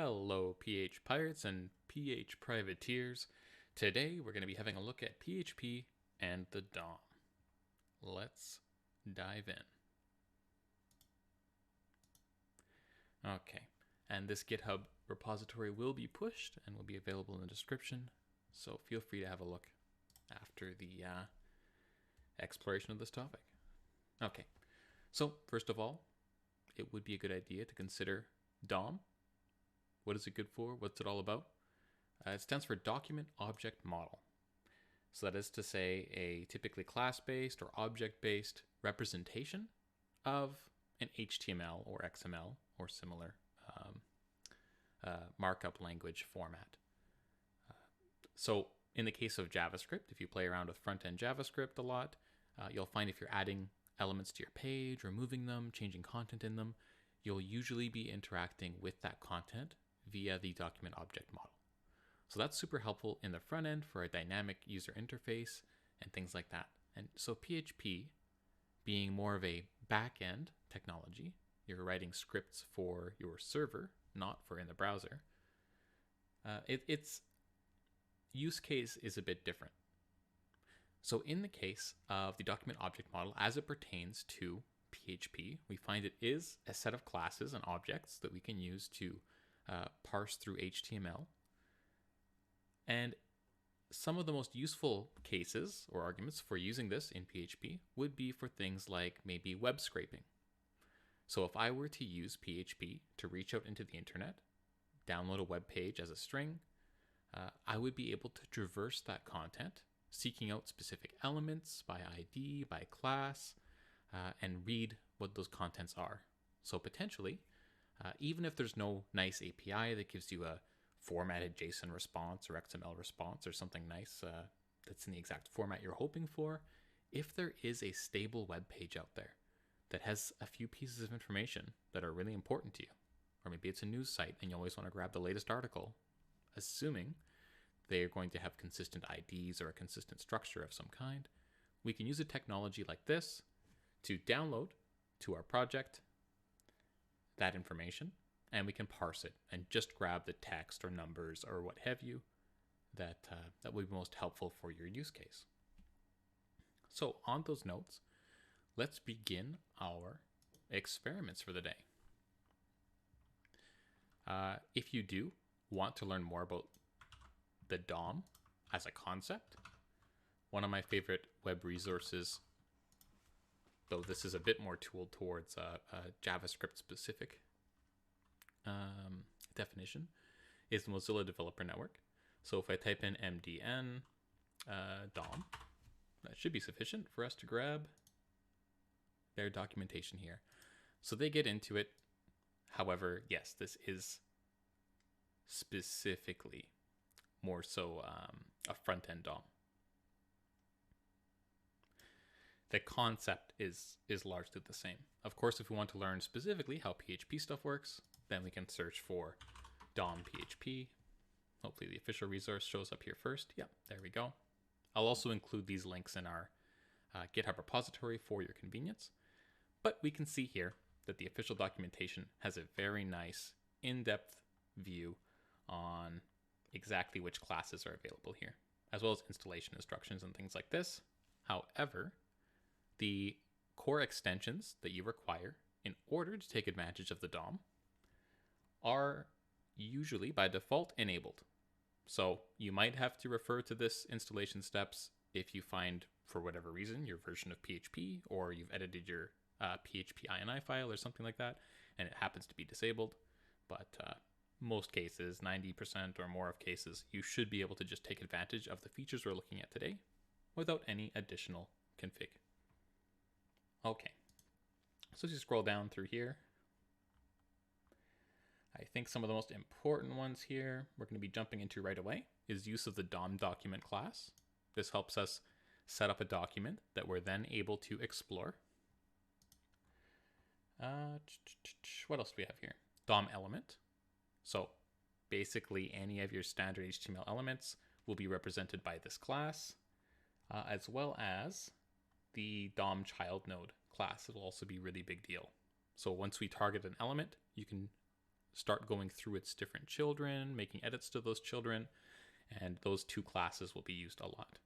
Hello, PH Pirates and PH Privateers. Today we're going to be having a look at PHP and the DOM. Let's dive in. Okay, and this GitHub repository will be pushed and will be available in the description, so feel free to have a look after the exploration of this topic. Okay, so first of all, it would be a good idea to consider DOM. What is it good for? What's it all about? It stands for Document Object Model. So that is to say a typically class-based or object-based representation of an HTML or XML or similar markup language format. So in the case of JavaScript, if you play around with front-end JavaScript a lot, you'll find if you're adding elements to your page, removing them, changing content in them, you'll usually be interacting with that content via the document object model. So that's super helpful in the front end for a dynamic user interface and things like that. And so PHP, being more of a back-end technology, you're writing scripts for your server, not for in the browser, its use case is a bit different. So in the case of the document object model, as it pertains to PHP, we find it is a set of classes and objects that we can use to parse through HTML. And some of the most useful cases or arguments for using this in PHP would be for things like maybe web scraping. So if I were to use PHP to reach out into the internet, download a web page as a string, I would be able to traverse that content, seeking out specific elements by ID, by class, and read what those contents are. So potentially, even if there's no nice API that gives you a formatted JSON response or XML response or something nice that's in the exact format you're hoping for, if there is a stable web page out there that has a few pieces of information that are really important to you, or maybe it's a news site and you always want to grab the latest article, assuming they are going to have consistent IDs or a consistent structure of some kind, we can use a technology like this to download to our project that information, and we can parse it and just grab the text or numbers or what have you that would be most helpful for your use case. So on those notes, let's begin our experiments for the day. If you do want to learn more about the DOM as a concept, one of my favorite web resources, though this is a bit more tooled towards a JavaScript specific definition, is the Mozilla Developer Network. So if I type in MDN DOM, that should be sufficient for us to grab their documentation here. So they get into it. However, yes, this is specifically more so a front-end DOM. The concept is largely the same. Of course, if we want to learn specifically how PHP stuff works, then we can search for DOM PHP. Hopefully the official resource shows up here first. Yep, there we go. I'll also include these links in our GitHub repository for your convenience. But we can see here that the official documentation has a very nice in-depth view on exactly which classes are available here, as well as installation instructions and things like this. However, the core extensions that you require in order to take advantage of the DOM are usually by default enabled. So you might have to refer to this installation steps if you find, for whatever reason, your version of PHP or you've edited your PHP INI file or something like that, and it happens to be disabled. But most cases, 90% or more of cases, you should be able to just take advantage of the features we're looking at today without any additional config. Okay, so as you scroll down through here, I think some of the most important ones here we're going to be jumping into right away is use of the DOM document class. This helps us set up a document that we're then able to explore. What else do we have here? DOM element. So basically any of your standard HTML elements will be represented by this class, as well as the DOM child node class. It'll also be a really big deal. So once we target an element, you can start going through its different children, making edits to those children, and those two classes will be used a lot.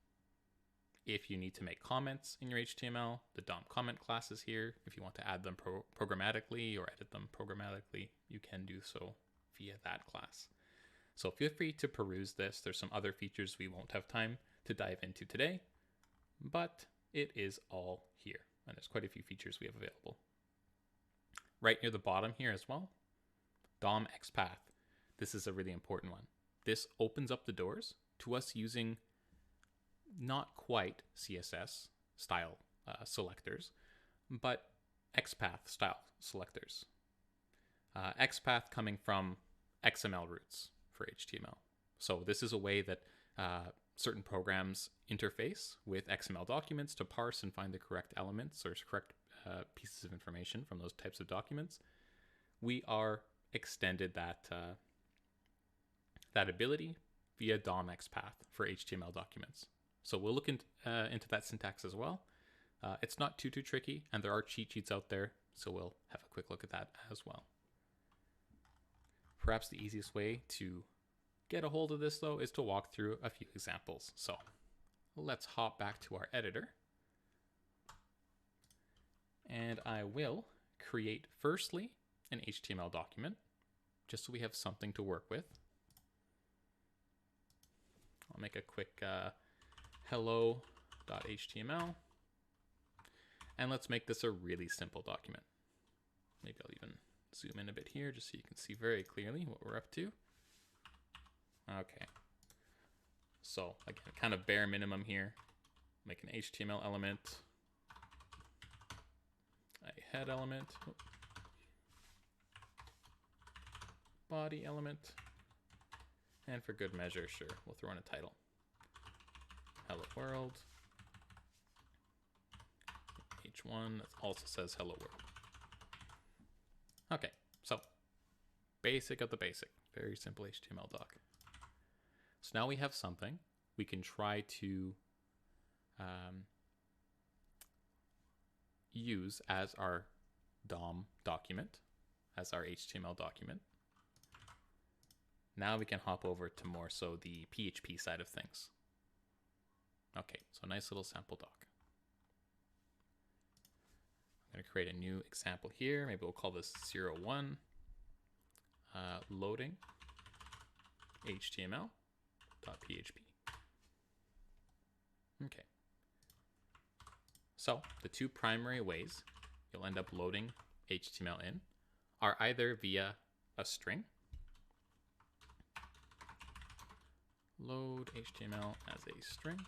If you need to make comments in your HTML, the DOM comment class is here. If you want to add them programmatically or edit them programmatically, you can do so via that class. So feel free to peruse this. There's some other features we won't have time to dive into today, but it is all here. And there's quite a few features we have available. Right near the bottom here as well, DOM XPath. This is a really important one. This opens up the doors to us using not quite CSS style selectors, but XPath style selectors. XPath coming from XML roots for HTML. So this is a way that certain programs interface with XML documents to parse and find the correct elements or correct pieces of information from those types of documents. We are extended that ability via DOM XPath for HTML documents. So we'll look into that syntax as well. It's not too tricky, and there are cheat sheets out there, so we'll have a quick look at that as well. Perhaps the easiest way to get a hold of this, though, is to walk through a few examples. So let's hop back to our editor. And I will create, firstly, an HTML document, just so we have something to work with. I'll make a quick hello.html. And let's make this a really simple document. Maybe I'll even zoom in a bit here just so you can see very clearly what we're up to. Okay. So again, kind of bare minimum here. Make an HTML element, a head element, body element, and for good measure, sure, we'll throw in a title. Hello world. H1 that also says hello world. Okay, so basic of the basic, very simple HTML doc. So now we have something we can try to use as our DOM document, as our HTML document. Now we can hop over to more so the PHP side of things. Okay, so nice little sample doc. I'm going to create a new example here. Maybe we'll call this 01 loading HTML.php. Okay. So the two primary ways you'll end up loading HTML in are either via a string, load HTML as a string.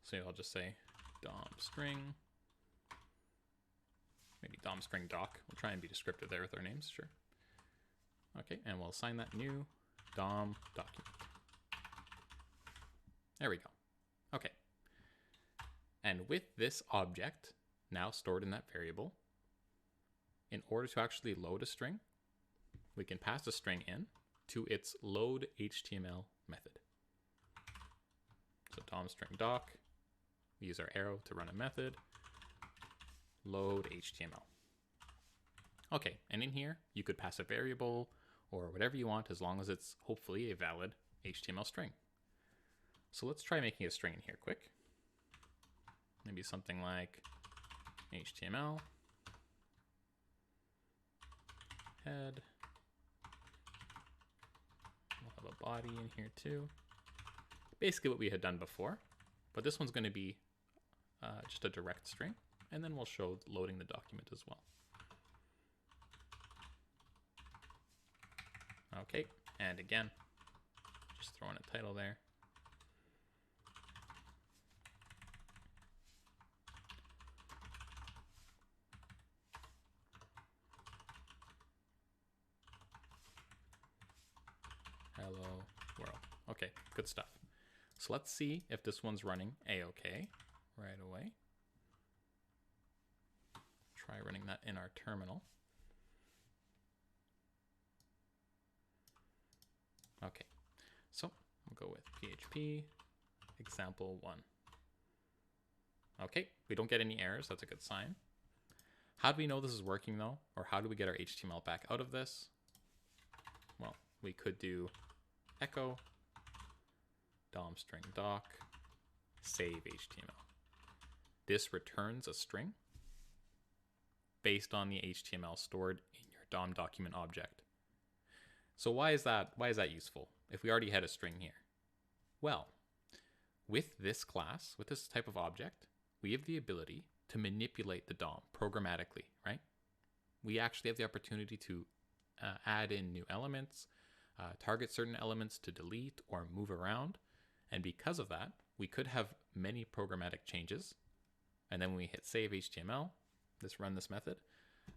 So I'll just say DOM string, maybe DOM string doc. We'll try and be descriptive there with our names, sure. Okay, and we'll assign that new DOM document. There we go. Okay. And with this object now stored in that variable, in order to actually load a string, we can pass a string in to its load HTML method. So DOM string doc, we use our arrow to run a method, load HTML. Okay, and in here, you could pass a variable or whatever you want as long as it's hopefully a valid HTML string. So let's try making a string in here quick. Maybe something like HTML, head. We'll have a body in here too. Basically what we had done before, but this one's going to be just a direct string, and then we'll show loading the document as well. Okay, and again, just throw in a title there. Hello world. Okay, good stuff. So let's see if this one's running A-OK right away. Try running that in our terminal. Okay, so we'll go with PHP example 1. Okay, we don't get any errors, that's a good sign. How do we know this is working though? Or how do we get our HTML back out of this? Well, we could do echo DOM string doc save HTML. This returns a string based on the HTML stored in your DOM document object. So why is that useful if we already had a string here? Well, with this class, with this type of object, we have the ability to manipulate the DOM programmatically, right? We actually have the opportunity to add in new elements, target certain elements to delete or move around. And because of that, we could have many programmatic changes. And then when we hit save HTML, run this method,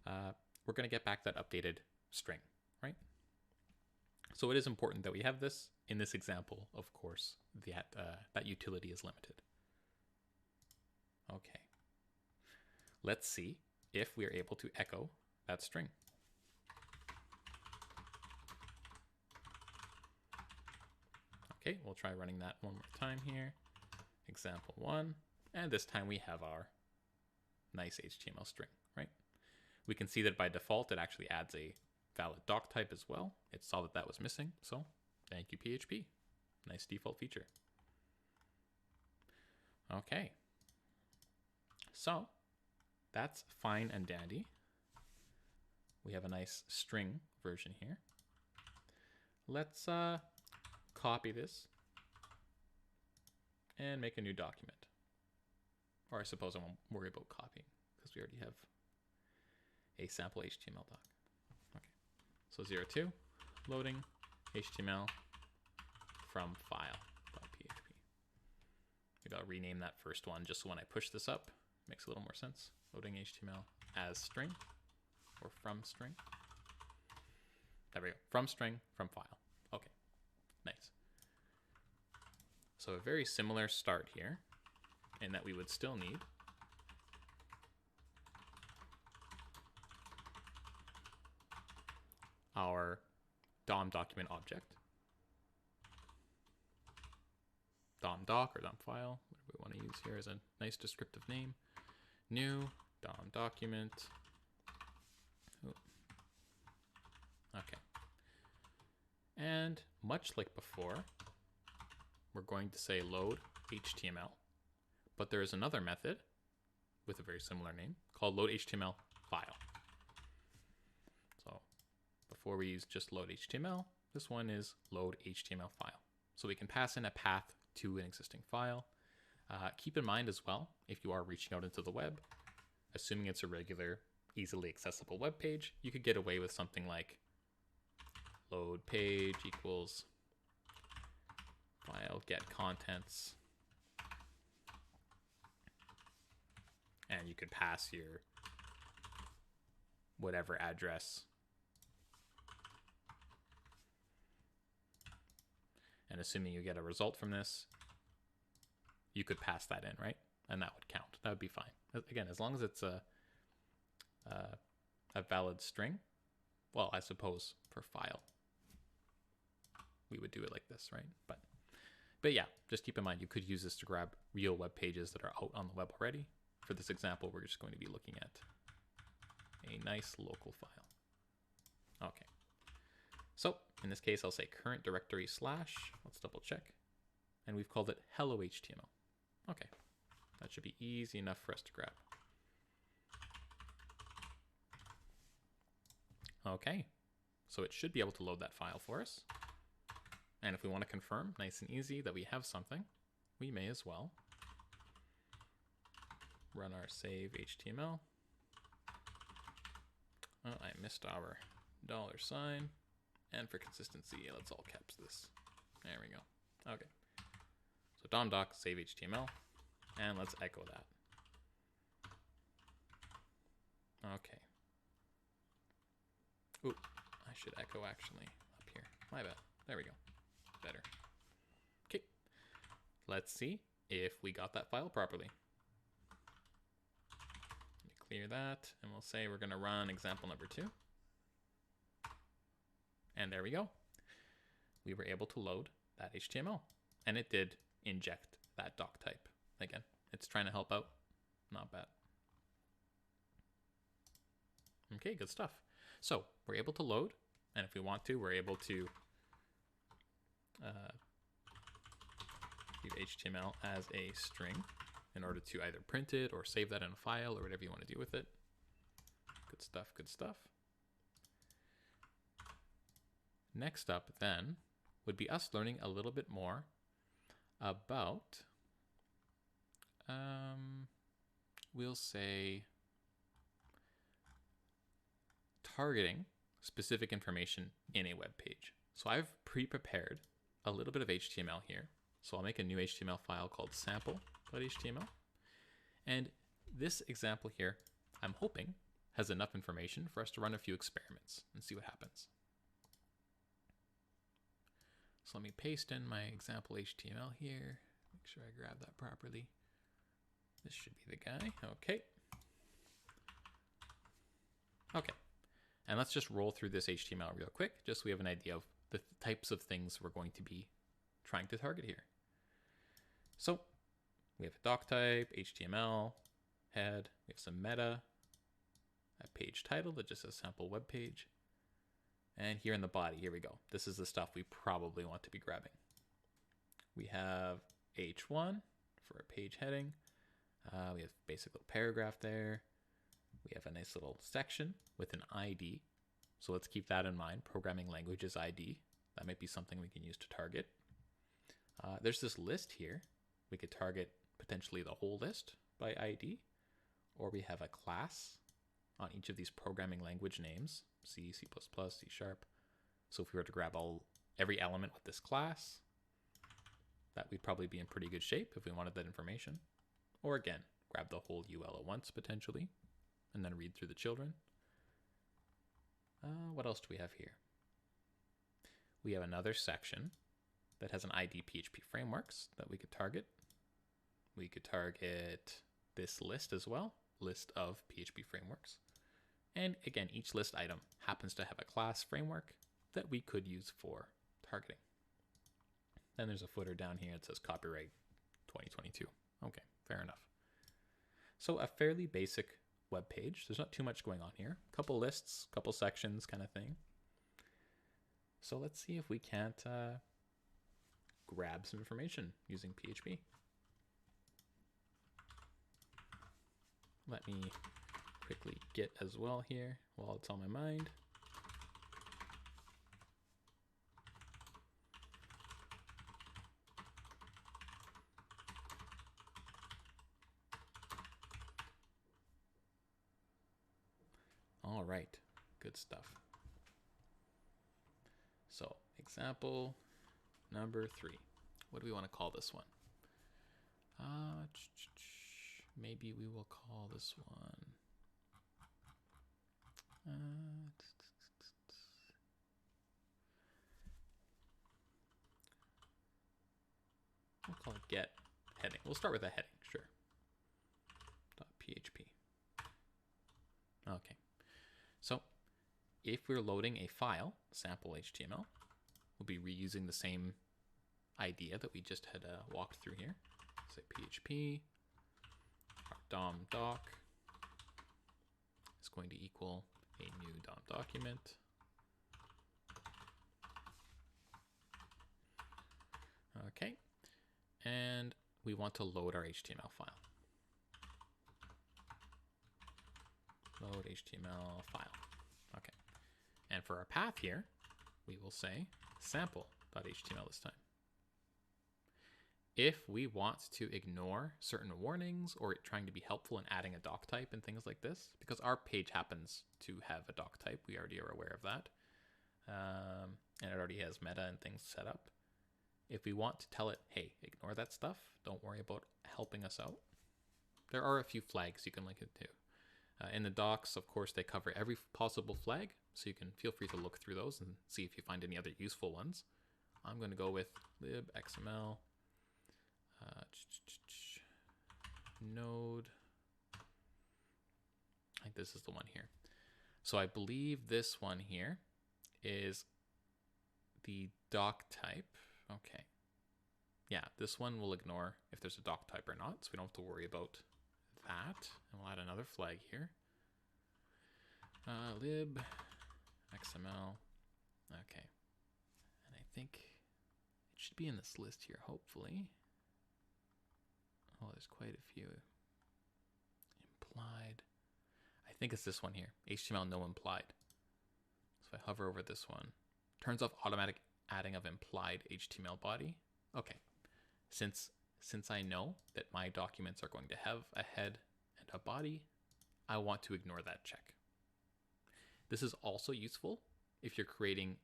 we're going to get back that updated string, right? So it is important that we have this. In this example, of course, that utility is limited. Okay. Let's see if we are able to echo that string. Okay, we'll try running that one more time here. Example 1, and this time we have our nice HTML string, right? We can see that by default it actually adds a valid doc type as well. It saw that that was missing, so thank you PHP. Nice default feature. Okay, so that's fine and dandy. We have a nice string version here. Let's copy this and make a new document. Or I suppose I won't worry about copying because we already have a sample HTML doc. Okay, so 02, loading HTML from file.php. Maybe I'll rename that first one just so when I push this up, it makes a little more sense. Loading HTML as string or from string. There we go, from string, from file. Okay, nice. So a very similar start here in that we would still need our DOM document object, DOM doc or DOM file, whatever we want to use here as a nice descriptive name. New DOM document. Ooh. Okay. And much like before, we're going to say load HTML, but there is another method with a very similar name called load HTML file. So before we use just load HTML, this one is load HTML file. So we can pass in a path to an existing file. Keep in mind as well, if you are reaching out into the web, assuming it's a regular, easily accessible web page, you could get away with something like load page equals file get contents, and you could pass your whatever address, and assuming you get a result from this, you could pass that in, right? And that would count. That would be fine. Again, as long as it's a valid string. Well, I suppose for file, we would do it like this, right? But yeah, just keep in mind you could use this to grab real web pages that are out on the web already. For this example, we're just going to be looking at a nice local file. Okay. So in this case, I'll say current directory /, let's double check. And we've called it hello HTML. Okay, that should be easy enough for us to grab. Okay, so it should be able to load that file for us. And if we want to confirm, nice and easy, that we have something, we may as well run our save HTML. Oh, I missed our $. And for consistency, let's all caps this. There we go. Okay. So DOM doc save HTML, and let's echo that. Okay. Ooh, I should echo actually up here. My bad. There we go. Better. Okay. Let's see if we got that file properly. Let me clear that, and we'll say we're going to run example number 2. And there we go. We were able to load that HTML, and it did inject that doc type. Again, it's trying to help out. Not bad. Okay, good stuff. So we're able to load, and if we want to, we're able to leave HTML as a string in order to either print it or save that in a file or whatever you want to do with it. Good stuff, good stuff. Next up then would be us learning a little bit more about, we'll say, targeting specific information in a web page. So I've pre-prepared a little bit of HTML here. So I'll make a new HTML file called sample.html. And this example here, I'm hoping, has enough information for us to run a few experiments and see what happens. So let me paste in my example HTML here. Make sure I grab that properly. This should be the guy. Okay. Okay. And let's just roll through this HTML real quick, just so we have an idea of the types of things we're going to be trying to target here. So we have a doc type, HTML, head, we have some meta, a page title that just says sample web page. And here in the body, here we go. This is the stuff we probably want to be grabbing. We have H1 for a page heading. We have basic little paragraph there. We have a nice little section with an ID. So let's keep that in mind. Programming languages ID. That might be something we can use to target. There's this list here. We could target potentially the whole list by ID. Or we have a class on each of these programming language names. C, C++, C#. So if we were to grab every element with this class, that we'd probably be in pretty good shape if we wanted that information. Or again, grab the whole UL at once potentially, and then read through the children. What else do we have here? We have another section that has an ID PHP frameworks that we could target. We could target this list as well, list of PHP frameworks. And again, each list item happens to have a class framework that we could use for targeting. Then there's a footer down here that says copyright 2022. Okay, fair enough. So a fairly basic web page. There's not too much going on here. A couple lists, couple sections kind of thing. So let's see if we can't grab some information using PHP. Let me quickly get as well here while it's on my mind. All right, good stuff. So example number 3. What do we want to call this one? Maybe we will call this one. We'll call it get heading. We'll start with a heading, sure. .php. Okay. So if we're loading a file, sample HTML, we'll be reusing the same idea that we just had walked through here. Say PHP, our DOM doc is going to equal a new DOM document. Okay, and we want to load our HTML file. Load HTML file. Okay, and for our path here, we will say sample.html this time. If we want to ignore certain warnings or trying to be helpful in adding a doc type and things like this, because our page happens to have a doc type, we already are aware of that, and it already has meta and things set up. If we want to tell it, hey, ignore that stuff, don't worry about helping us out, there are a few flags you can link it to. In the docs, of course, they cover every possible flag, so you can feel free to look through those and see if you find any other useful ones. I'm going to go with libxml node. I think this is the one here. So I believe this one here is the doc type. Okay. Yeah, this one will ignore if there's a doc type or not, so we don't have to worry about that. And we'll add another flag here. lib XML. Okay. And I think it should be in this list here, hopefully. Oh, there's quite a few. Implied. I think it's this one here. HTML no implied. So if I hover over this one, turns off automatic adding of implied HTML body. Okay. Since I know that my documents are going to have a head and a body, I want to ignore that check. This is also useful if you're creating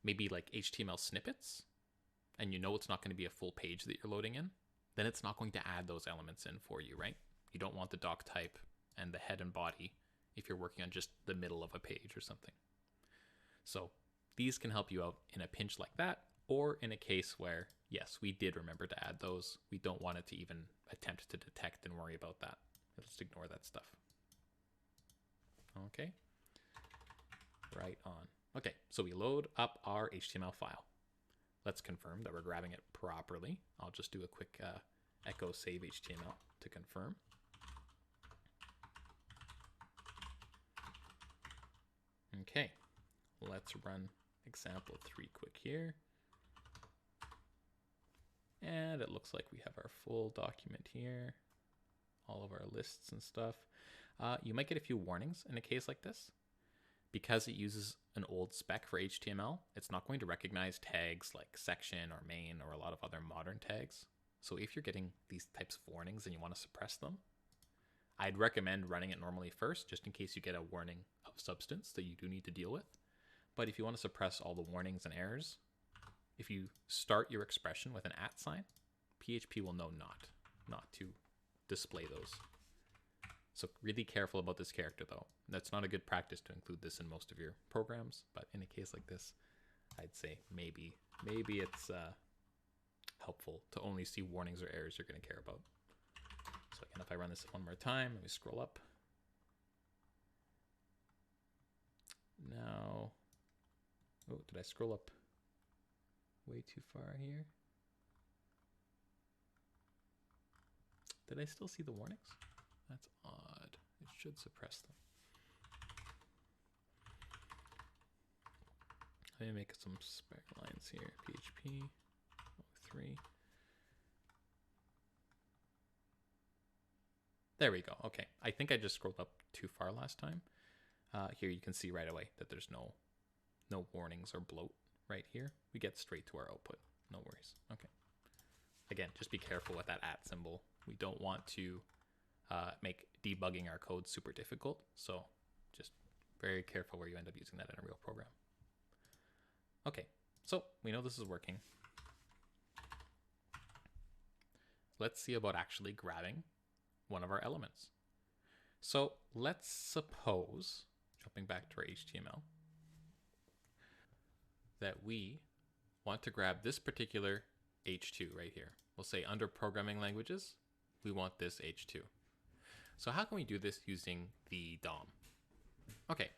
maybe like HTML snippets and you know it's not going to be a full page that you're loading in, then it's not going to add those elements in for you, right? You don't want the doc type and the head and body if you're working on just the middle of a page or something. So these can help you out in a pinch like that, or in a case where, yes, we did remember to add those. We don't want it to even attempt to detect and worry about that. Let's ignore that stuff. Okay. Right on. Okay, so we load up our HTML file. Let's confirm that we're grabbing it properly. I'll just do a quick echo save HTML to confirm. Okay, let's run example 3 quick here. And it looks like we have our full document here, all of our lists and stuff. You might get a few warnings in a case like this. Because it uses an old spec for HTML, it's not going to recognize tags like section or main or a lot of other modern tags. So if you're getting these types of warnings and you want to suppress them, I'd recommend running it normally first, just in case you get a warning of substance that you do need to deal with. But if you want to suppress all the warnings and errors, if you start your expression with an @ sign, PHP will know not to display those. So really careful about this character though. That's not a good practice to include this in most of your programs, but in a case like this, I'd say maybe it's helpful to only see warnings or errors you're going to care about. So again, if I run this one more time, let me scroll up. Now, oh, did I scroll up way too far here? Did I still see the warnings? That's odd. It should suppress them. Let me make some spec lines here. PHP 03. There we go. Okay. I think I just scrolled up too far last time. Here you can see right away that there's no warnings or bloat right here. We get straight to our output. No worries. Okay. Again, just be careful with that @ symbol. We don't want to make debugging our code super difficult. So just very careful where you end up using that in a real program. Okay, so we know this is working. Let's see about actually grabbing one of our elements. So let's suppose, jumping back to our HTML, that we want to grab this particular H2 right here. We'll say under programming languages, we want this H2. So how can we do this using the DOM? Okay,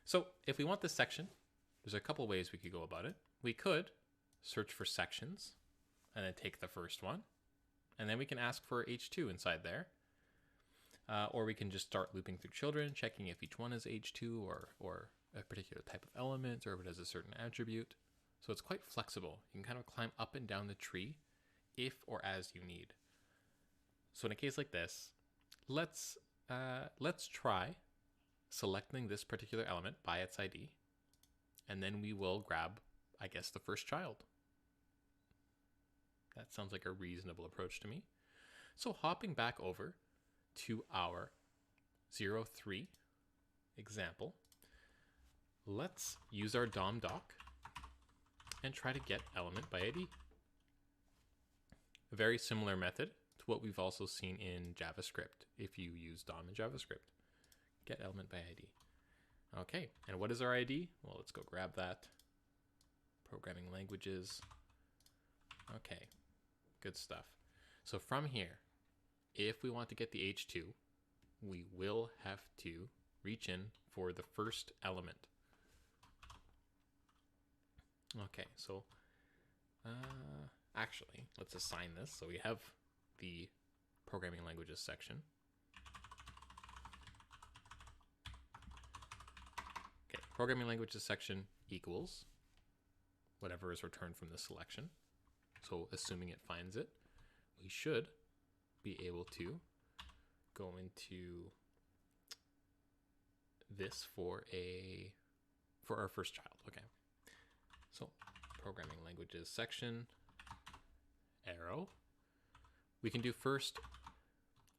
so if we want this section, there's a couple ways we could go about it. We could search for sections and then take the first one, and then we can ask for H2 inside there. Or we can just start looping through children, checking if each one is H2 or a particular type of element, or if it has a certain attribute. So it's quite flexible. You can kind of climb up and down the tree if or as you need. So in a case like this, let's try selecting this particular element by its ID, and then we will grab, I guess, the first child. That sounds like a reasonable approach to me. So hopping back over to our 03 example, let's use our DOM doc and try to get element by ID. A very similar method to what we've also seen in JavaScript if you use DOM in JavaScript. Get element by ID. Okay, and what is our ID? Well, let's go grab that. Programming languages. Okay, good stuff. So from here, if we want to get the H2, we will have to reach in for the first element. Okay, so actually, let's assign this. So we have the programming languages section. programming languages section equals whatever is returned from the selection. So assuming it finds it, we should be able to go into this for our first child. Okay. So programming languages section, arrow. We can do first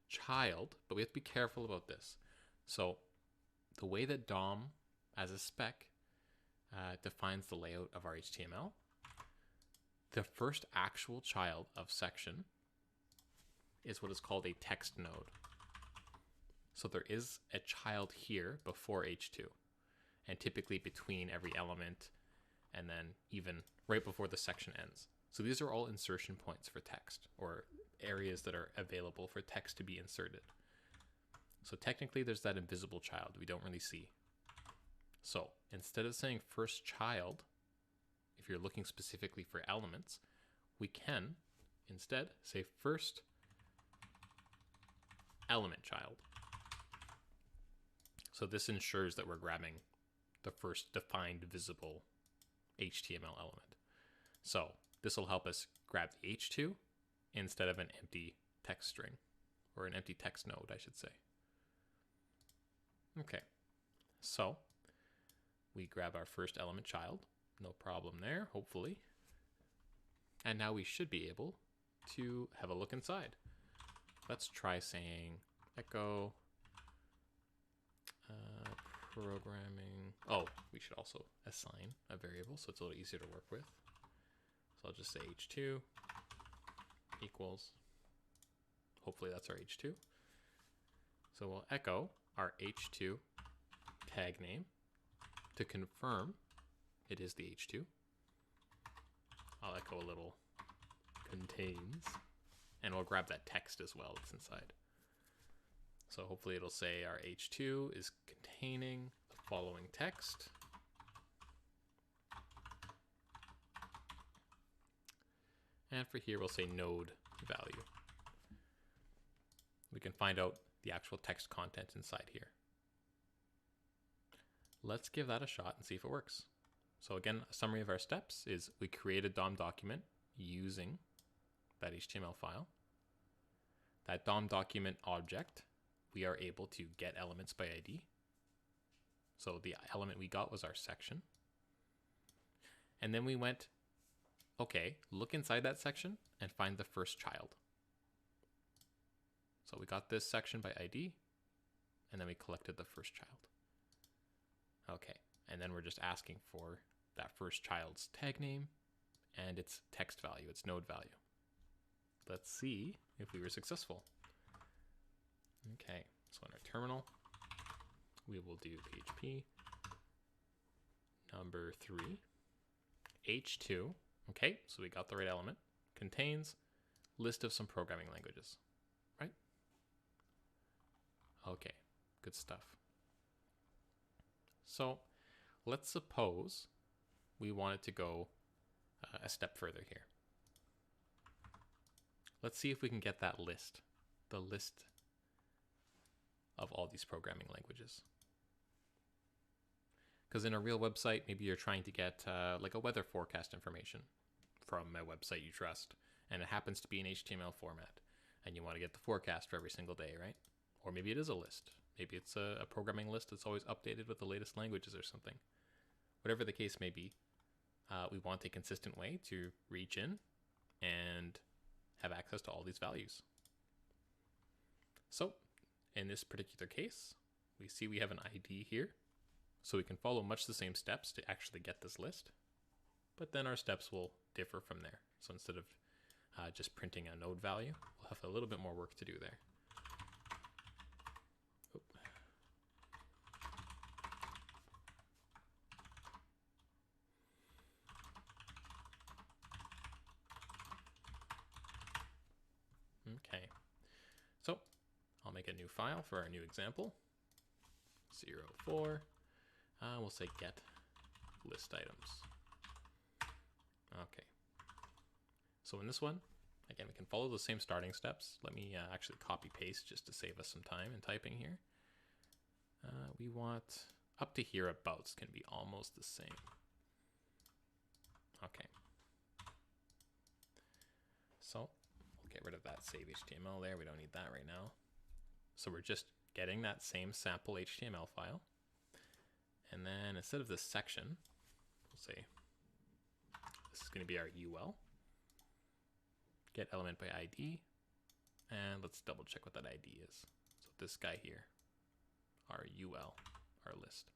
child, but we have to be careful about this. So the way that DOM as a spec defines the layout of our HTML, the first actual child of section is what is called a text node. So there is a child here before H2, and typically between every element, and then even right before the section ends. So these are all insertion points for text, or areas that are available for text to be inserted. So technically there's that invisible child we don't really see. So instead of saying first child, if you're looking specifically for elements, we can instead say first element child. So this ensures that we're grabbing the first defined visible HTML element. So this will help us grab the H2 instead of an empty text string, or an empty text node, I should say. Okay, so we grab our first element child, no problem there, hopefully. And now we should be able to have a look inside. Let's try saying echo programming. Oh, we should also assign a variable so it's a little easier to work with. So I'll just say H2 equals, hopefully that's our H2. So we'll echo our H2 tag name to confirm it is the H2. I'll echo a little contains, and we'll grab that text as well that's inside. So hopefully it'll say our H2 is containing the following text. And for here, we'll say node value. We can find out the actual text content inside here. Let's give that a shot and see if it works. So again, a summary of our steps is we create a DOM document using that HTML file. That DOM document object, we are able to get elements by ID. So the element we got was our section. And then we went, okay, look inside that section and find the first child. So we got this section by ID, and then we collected the first child. Okay, and then we're just asking for that first child's tag name and its text value, its node value. Let's see if we were successful. Okay, so in our terminal, we will do PHP number 3, H2. Okay, so we got the right element. Contains list of some programming languages, right? Okay, good stuff. So let's suppose we wanted to go a step further here. Let's see if we can get that list, the list of all these programming languages. Because in a real website, maybe you're trying to get like a weather forecast information from a website you trust, and it happens to be in HTML format, and you want to get the forecast for every single day, right? Or maybe it is a list. Maybe it's a programming list that's always updated with the latest languages or something. Whatever the case may be, we want a consistent way to reach in and have access to all these values. So in this particular case, we see we have an ID here. So we can follow much the same steps to actually get this list, but then our steps will differ from there. So instead of just printing a node value, we'll have a little bit more work to do there. Oop. Okay, so I'll make a new file for our new example, 04. We'll say get list items. Okay. So in this one, again, we can follow the same starting steps. Let me actually copy paste just to save us some time in typing here. We want up to hereabouts can be almost the same. Okay. So we'll get rid of that save HTML there. We don't need that right now. So we're just getting that same sample HTML file. And then instead of this section, we'll say this is going to be our UL. Get element by ID. And let's double check what that ID is. So this guy here, our UL, our list.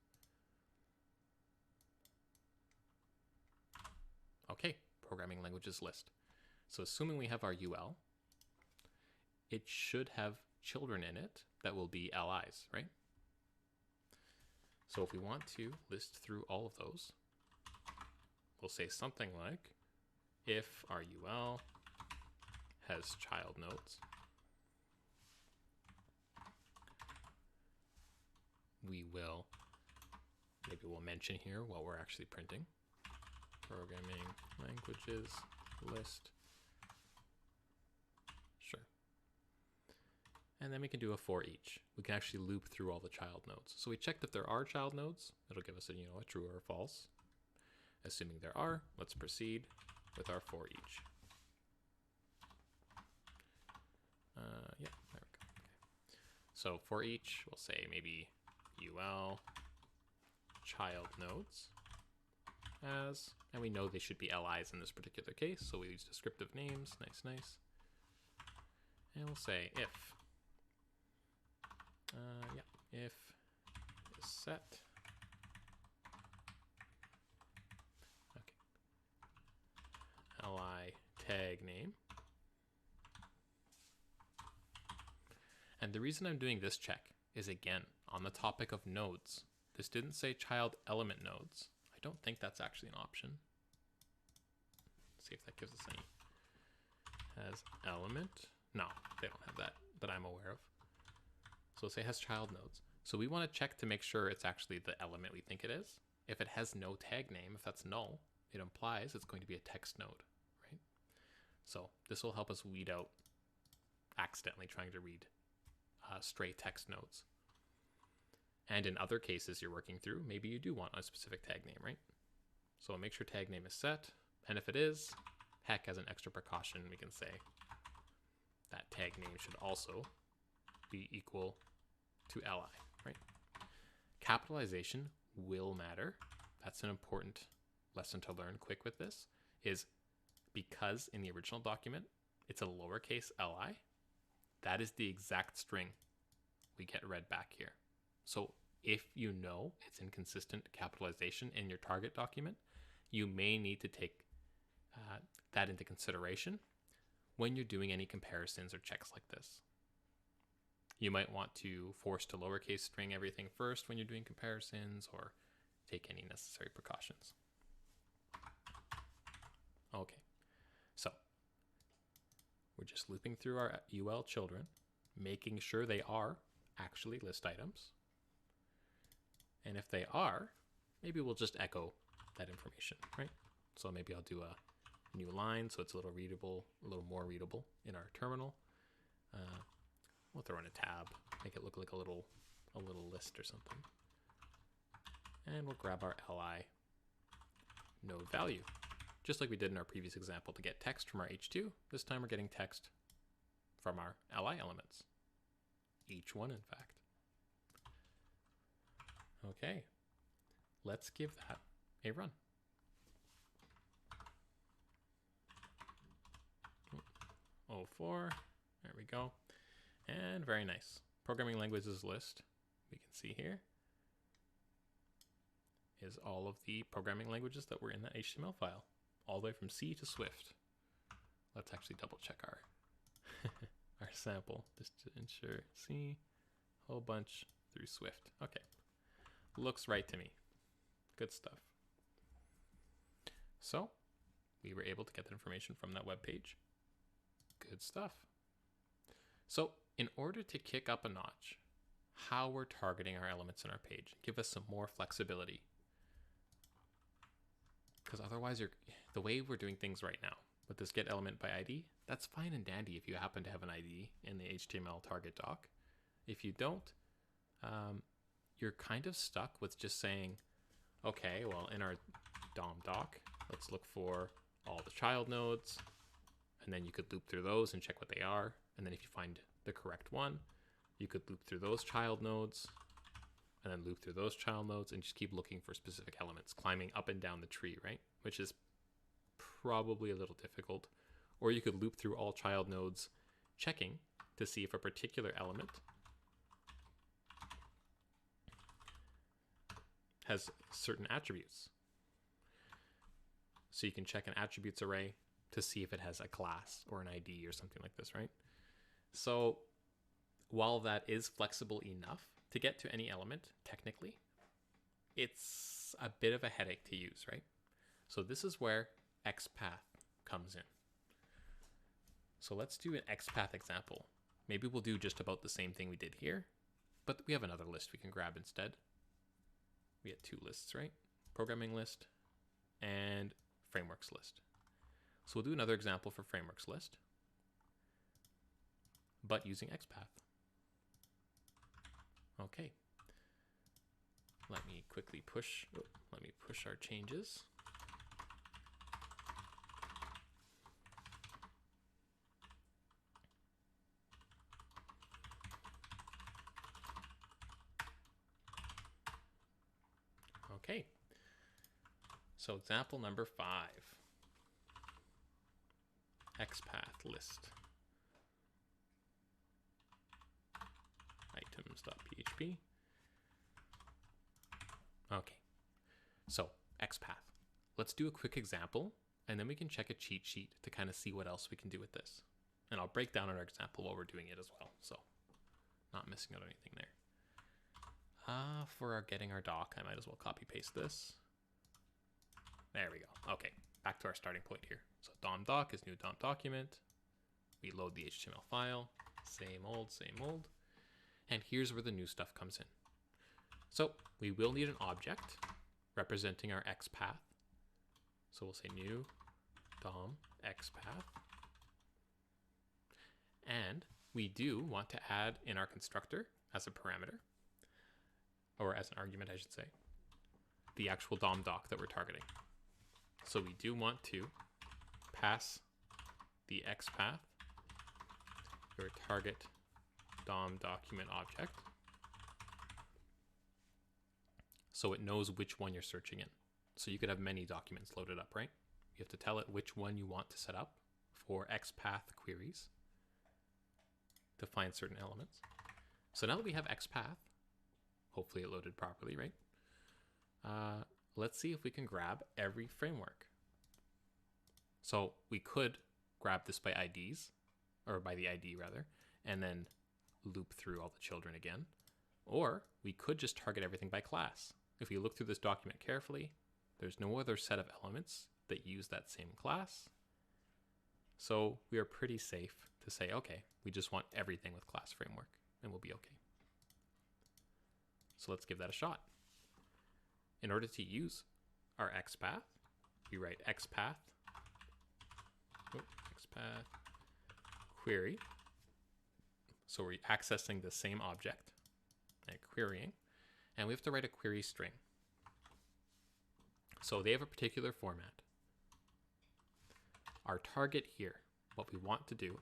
Okay, programming languages list. So assuming we have our UL, it should have children in it that will be LIs, right? So if we want to list through all of those, we'll say something like, if our UL has child nodes, we will, maybe we'll mention here what we're actually printing. Programming languages list. Sure. And then we can do a for each. We can actually loop through all the child nodes. So we checked if there are child nodes. It'll give us a, a true or a false. Assuming there are, let's proceed with our for each. Yeah, there we go. Okay. So for each, we'll say maybe UL child nodes as, and we know they should be LIs in this particular case, so we use descriptive names, nice. And we'll say if, if is set, okay, li tag name. And the reason I'm doing this check is, again, on the topic of nodes. This didn't say child element nodes. I don't think that's actually an option. Let's see if that gives us any. Has element? No, they don't have that I'm aware of. So say has child nodes. So we want to check to make sure it's actually the element we think it is. If it has no tag name, if that's null, it implies it's going to be a text node, right? So this will help us weed out accidentally trying to read stray text nodes. And in other cases you're working through, maybe you do want a specific tag name, right? So make sure tag name is set. And if it is, heck, as an extra precaution, we can say that tag name should also be equal to li, right? Capitalization will matter. That's an important lesson to learn quick with this, is because in the original document, it's a lowercase li, that is the exact string we get read back here. So if you know it's inconsistent capitalization in your target document, you may need to take that into consideration when you're doing any comparisons or checks like this. You might want to force to lowercase string everything first when you're doing comparisons, or take any necessary precautions. Okay, so we're just looping through our UL children, making sure they are actually list items. And if they are, maybe we'll just echo that information, right? So maybe I'll do a new line so it's a little readable, a little more readable in our terminal. We'll throw in a tab, make it look like a little list or something. And we'll grab our li node value, just like we did in our previous example to get text from our h2. This time we're getting text from our li elements, each one in fact. Okay, let's give that a run. Oh, 04, there we go. And very nice. Programming languages list, we can see here, is all of the programming languages that were in that HTML file, all the way from C to Swift. Let's actually double check our our sample just to ensure. C, whole bunch through Swift. Okay, looks right to me. Good stuff. So we were able to get the information from that web page. Good stuff. So in order to kick up a notch how we're targeting our elements in our page, give us some more flexibility, because otherwise the way we're doing things right now with this get element by ID, that's fine and dandy if you happen to have an ID in the HTML target doc. If you don't, you're kind of stuck with just saying, okay, well, in our DOM doc, let's look for all the child nodes, and then you could loop through those and check what they are. And then if you find the correct one, you could loop through those child nodes and then loop through those child nodes and just keep looking for specific elements, climbing up and down the tree, right? Which is probably a little difficult. Or you could loop through all child nodes, checking to see if a particular element has certain attributes. So you can check an attributes array to see if it has a class or an ID or something like this, right? So while that is flexible enough to get to any element, technically, it's a bit of a headache to use, right? So this is where XPath comes in. So let's do an XPath example. Maybe we'll do just about the same thing we did here, but we have another list we can grab instead. We had two lists, right? Programming list and frameworks list. So we'll do another example for frameworks list, but using XPath. Okay. Let me quickly push our changes. Okay. So example number 5. XPath list. Items.php. Okay. So XPath. Let's do a quick example, and then we can check a cheat sheet to kind of see what else we can do with this. And I'll break down our example while we're doing it as well, so not missing out on anything there. For getting our doc, I might as well copy paste this. There we go. Okay, back to our starting point here. So DOM doc is new DOM document. We load the HTML file. Same old, same old. And here's where the new stuff comes in. So we will need an object representing our XPath. So we'll say new DOM XPath. And we do want to add in our constructor as a parameter, or as an argument, I should say, the actual DOM doc that we're targeting. So we do want to pass the XPath, your target DOM document object, so it knows which one you're searching in. So you could have many documents loaded up, right? You have to tell it which one you want to set up for XPath queries to find certain elements. So now that we have XPath, hopefully it loaded properly, right? Let's see if we can grab every framework. So we could grab this by IDs, or by the ID rather, and then loop through all the children again. Or we could just target everything by class. If we look through this document carefully, there's no other set of elements that use that same class. So we are pretty safe to say, okay, we just want everything with class framework, and we'll be okay. So let's give that a shot. In order to use our XPath, we write XPath query. So we're accessing the same object and querying, and we have to write a query string. So they have a particular format. Our target here, what we want to do,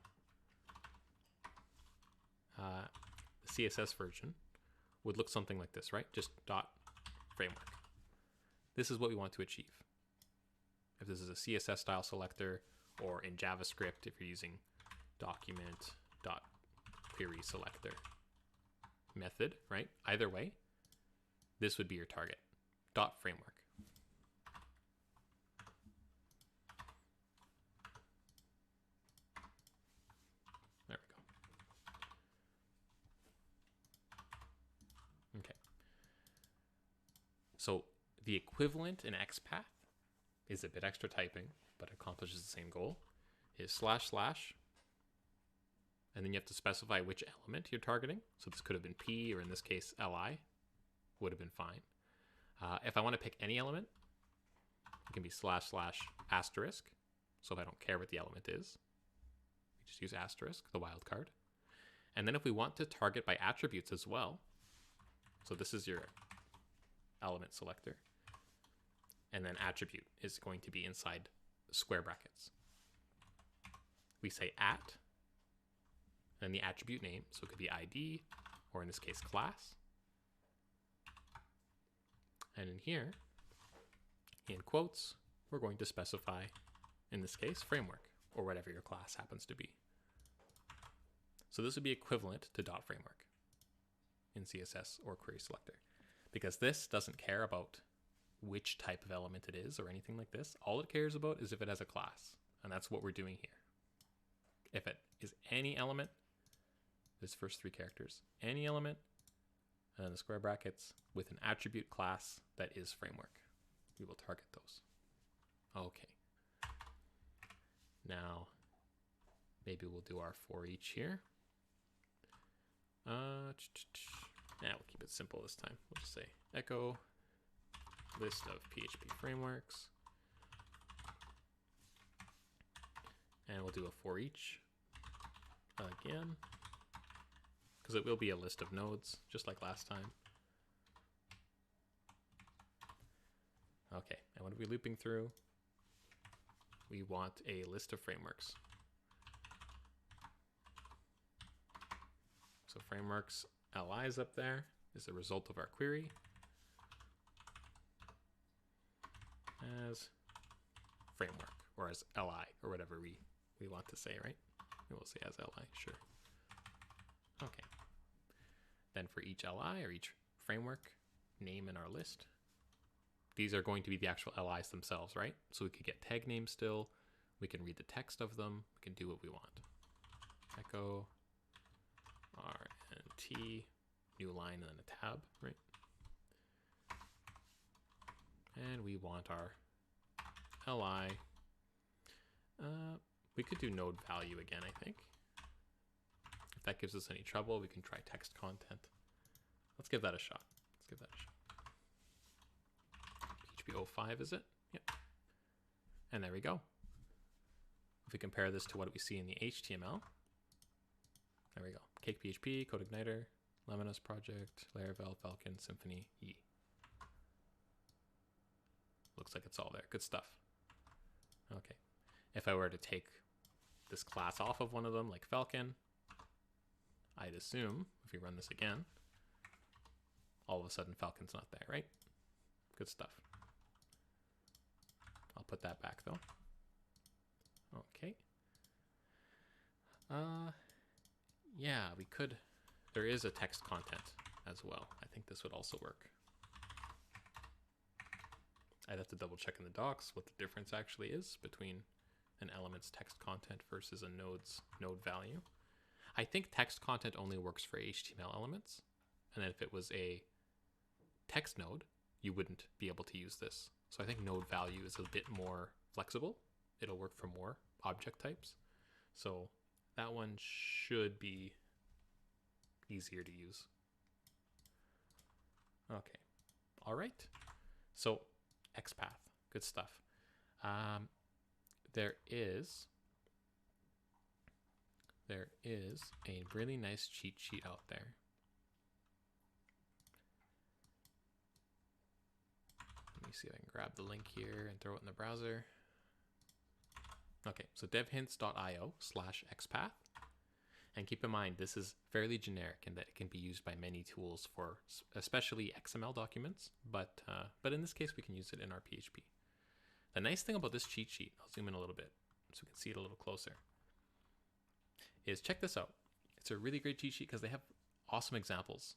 the CSS version would look something like this, right? Just dot framework. This is what we want to achieve. If this is a CSS style selector, or in JavaScript, if you're using document.query selector method, right? Either way, this would be your target. Dot framework. There we go. Okay. So the equivalent in XPath is a bit extra typing, but accomplishes the same goal, is // and then you have to specify which element you're targeting. So this could have been P, or in this case, LI, would have been fine. If I want to pick any element, it can be // asterisk. So if I don't care what the element is, we just use asterisk, the wildcard. And then if we want to target by attributes as well, So this is your element selector. And then attribute is going to be inside square brackets. We say at, then the attribute name. So it could be ID, or in this case, class. And in here, in quotes, we're going to specify, in this case, framework, or whatever your class happens to be. So this would be equivalent to .framework in CSS or query selector, because this doesn't care about which type of element it is or anything like this. All it cares about is if it has a class, and that's what we're doing here. If it is any element, this first three characters, any element, and then the square brackets with an attribute class that is framework, we will target those. Okay. Now, maybe we'll do our for each here. Now we'll keep it simple this time. We'll just say echo list of PHP frameworks. And we'll do a for each again, because it will be a list of nodes, just like last time. Okay, and what are we looping through? We want a list of frameworks. So frameworks li is up there, is the result of our query as framework, or as li, or whatever we want to say, right? We will say as li, sure. Okay. Then for each li, or each framework name in our list, these are going to be the actual LIs themselves, right? So we could get tag names still. We can read the text of them. We can do what we want. Echo RNT, new line and then a tab, right? And we want our LI. We could do node value again, I think. If that gives us any trouble, we can try text content. Let's give that a shot. Let's give that a shot. PHP 05, is it? Yep. And there we go. If we compare this to what we see in the HTML, there we go. Cake PHP, Code Igniter, Lemonus project, Laravel, Falcon, Symfony, Yi. Looks like it's all there. Good stuff. Okay. If I were to take this class off of one of them, like Falcon, I'd assume, if we run this again, all of a sudden Falcon's not there, right? Good stuff. I'll put that back though. Okay. Yeah, we could, there is a text content as well. I think this would also work. I'd have to double check in the docs what the difference actually is between an element's text content versus a node's node value. I think text content only works for HTML elements. And then if it was a text node, you wouldn't be able to use this. So I think node value is a bit more flexible. It'll work for more object types. So that one should be easier to use. Okay. All right. So XPath, good stuff. There is a really nice cheat sheet out there. Let me see if I can grab the link here and throw it in the browser. Okay, so devhints.io/XPath. And keep in mind, this is fairly generic in that it can be used by many tools for especially XML documents, but in this case, we can use it in our PHP. The nice thing about this cheat sheet, I'll zoom in a little bit so we can see it a little closer, is check this out. It's a really great cheat sheet because they have awesome examples.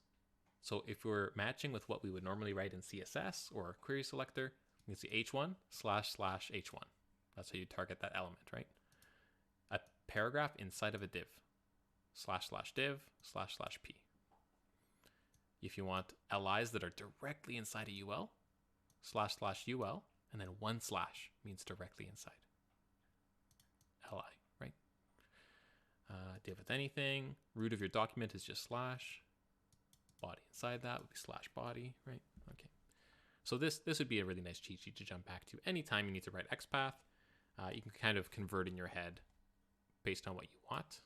So if we're matching with what we would normally write in CSS or a query selector, we can see h1//h1. That's how you target that element, right? A paragraph inside of a div. //div//p. If you want LIs that are directly inside a UL, //UL, and then one slash means directly inside LI, right? Div with anything, root of your document is just slash, body inside that would be /body, right? Okay. So this would be a really nice cheat sheet to jump back to anytime you need to write XPath. You can kind of convert in your head based on what you want.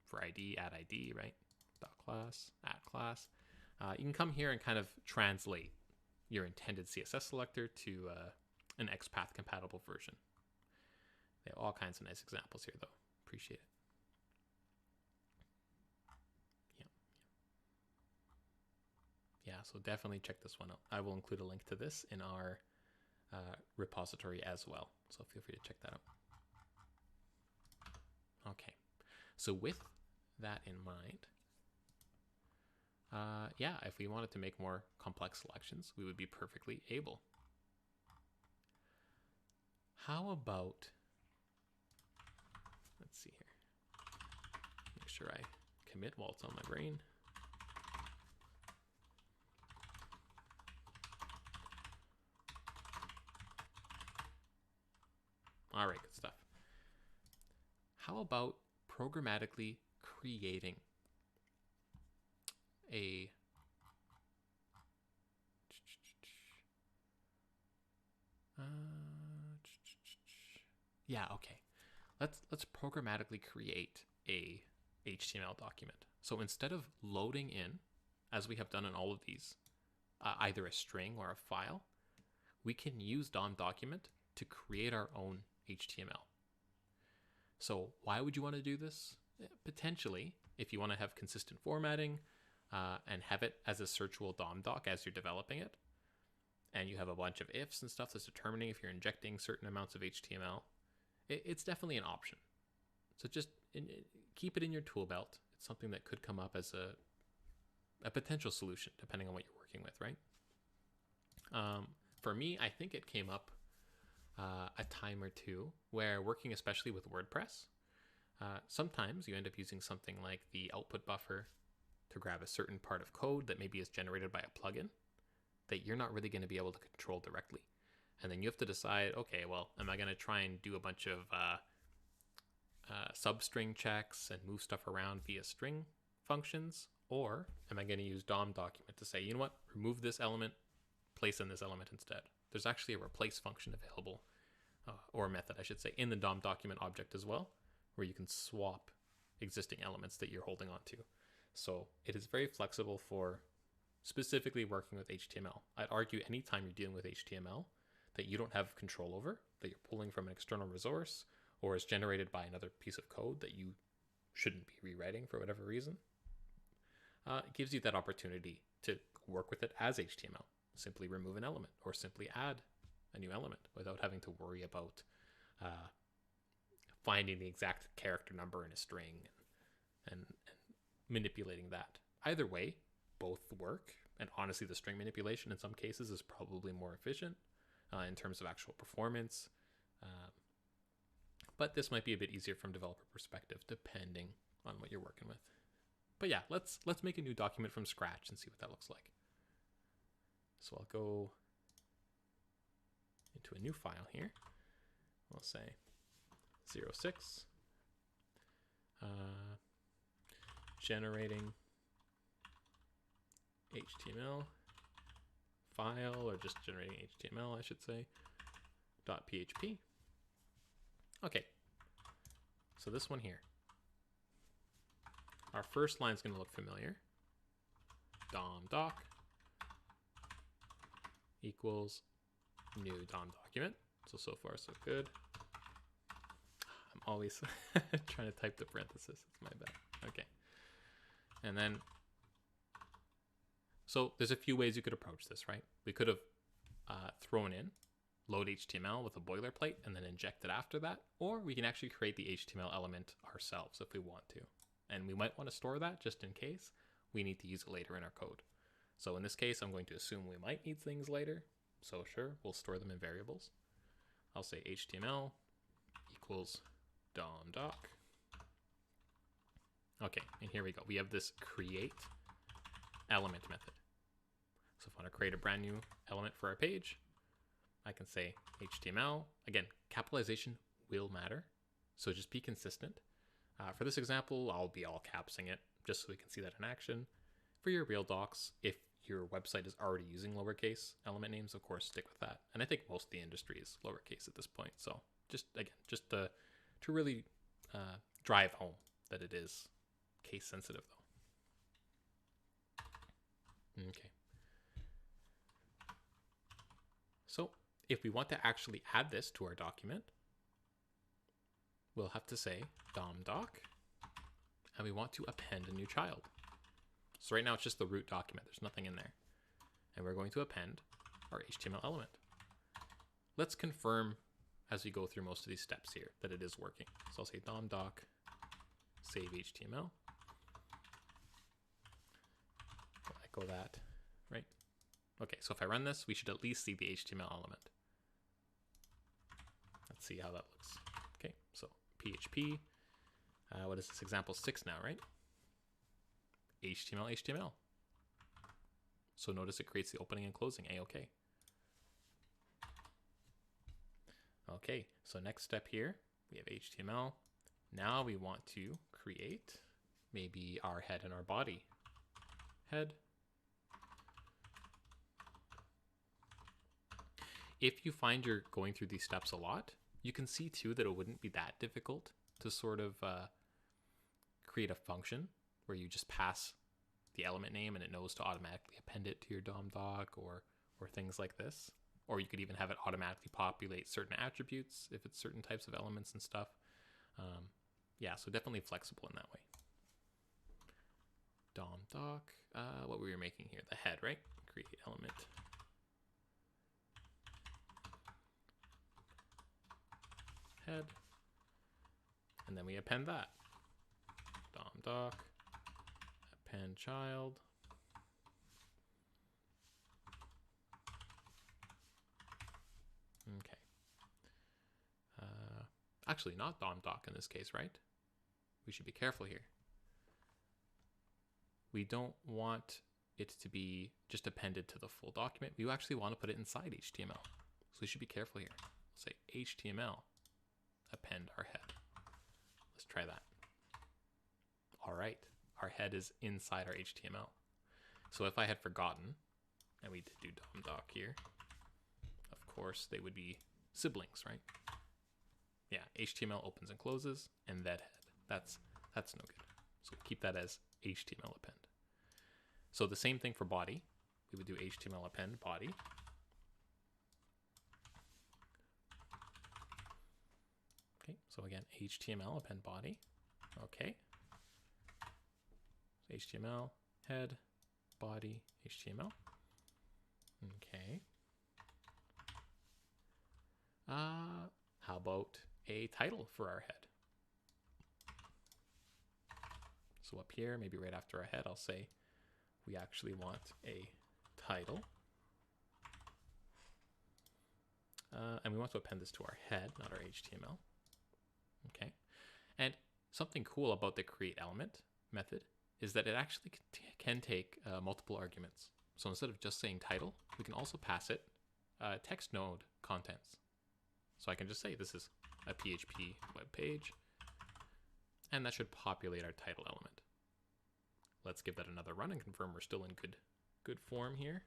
For ID, add ID, right? Dot class, add class. You can come here and kind of translate your intended CSS selector to an XPath compatible version. They have all kinds of nice examples here, though. Appreciate it. Yeah, so definitely check this one out. I will include a link to this in our repository as well, so feel free to check that out. Okay, so with that in mind, yeah, if we wanted to make more complex selections, we would be perfectly able. How about, let's see here, make sure I commit while it's on my brain. All right, good stuff. How about programmatically creating a yeah, okay. Let's programmatically create a HTML document. So instead of loading in, as we have done in all of these, either a string or a file, we can use DOM document to create our own HTML. So why would you want to do this? Potentially, if you want to have consistent formatting and have it as a searchable DOM doc as you're developing it, and you have a bunch of ifs and stuff that's determining if you're injecting certain amounts of HTML, it's definitely an option. So just keep it in your tool belt. It's something that could come up as a potential solution, depending on what you're working with, right? For me, I think it came up a time or two where working especially with WordPress, sometimes you end up using something like the output buffer to grab a certain part of code that maybe is generated by a plugin that you're not really going to be able to control directly. And then you have to decide, okay, well, am I going to try and do a bunch of substring checks and move stuff around via string functions? Or am I going to use DOM document to say, you know what, remove this element, place in this element instead? There's actually a replace function available, or a method, I should say, in the DOM document object as well, where you can swap existing elements that you're holding on to. So it is very flexible for specifically working with HTML. I'd argue anytime you're dealing with HTML that you don't have control over, that you're pulling from an external resource, or is generated by another piece of code that you shouldn't be rewriting for whatever reason, it gives you that opportunity to work with it as HTML. Simply remove an element or simply add a new element without having to worry about finding the exact character number in a string and manipulating that. Either way, both work. And honestly, the string manipulation in some cases is probably more efficient in terms of actual performance. But this might be a bit easier from developer perspective, depending on what you're working with. But yeah, let's make a new document from scratch and see what that looks like. So I'll go into a new file here. We'll say 06, generating HTML file, or just generating HTML, I should say, .php. Okay, so this one here. Our first line is going to look familiar. DOM doc equals new DOM document. So far, so good. I'm always trying to type the parenthesis. It's my bad. Okay. And then, so there's a few ways you could approach this, right? We could have thrown in load HTML with a boilerplate and then inject it after that, or we can actually create the HTML element ourselves if we want to. And we might want to store that just in case we need to use it later in our code. So in this case, I'm going to assume we might need things later. So sure, we'll store them in variables. I'll say HTML equals DOM doc. Okay, and here we go. We have this create element method. So if I want to create a brand new element for our page, I can say HTML. Again, capitalization will matter, so just be consistent. For this example, I'll be all capsing it just so we can see that in action. For your real docs, if your website is already using lowercase element names, of course, stick with that. And I think most of the industry is lowercase at this point. So just to really drive home that it is case sensitive, though. Okay. So if we want to actually add this to our document, we'll have to say DOM doc, and we want to append a new child. So right now it's just the root document. There's nothing in there. And we're going to append our HTML element. Let's confirm as we go through most of these steps here that it is working. So I'll say DOM doc save HTML. I'll echo that, right? Okay, so if I run this, we should at least see the HTML element. Let's see how that looks. Okay, so PHP, what is this, example 6 now, right? HTML. So notice it creates the opening and closing, A-OK. Okay, so next step here, we have HTML. Now we want to create maybe our head and our body. Head. If you find you're going through these steps a lot, you can see too that it wouldn't be that difficult to sort of create a function where you just pass the element name and it knows to automatically append it to your DOM doc or things like this. Or you could even have it automatically populate certain attributes if it's certain types of elements and stuff. Yeah, so definitely flexible in that way. DOM doc, what were we making here? The head, right? Create element. Head. And then we append that. DOM doc, append child. Okay. Actually, not DOM doc in this case, right? We should be careful here. We don't want it to be just appended to the full document. We actually want to put it inside HTML. So we should be careful here. We'll say HTML, append our head. Let's try that. All right, our head is inside our HTML. So if I had forgotten, and we did do DOM doc here, of course, they would be siblings, right? Yeah, HTML opens and closes, and that head. That's no good. So keep that as HTML append. So the same thing for body. We would do HTML append body. Okay, so again, HTML append body. Okay. So HTML head body HTML. Okay. How about a title for our head? So up here, maybe right after our head, I'll say we actually want a title. And we want to append this to our head, not our HTML. Okay. And something cool about the create element method is that it actually can take multiple arguments. So instead of just saying title, we can also pass it text node contents. So I can just say this is a PHP web page, and that should populate our title element. Let's give that another run and confirm we're still in good form here.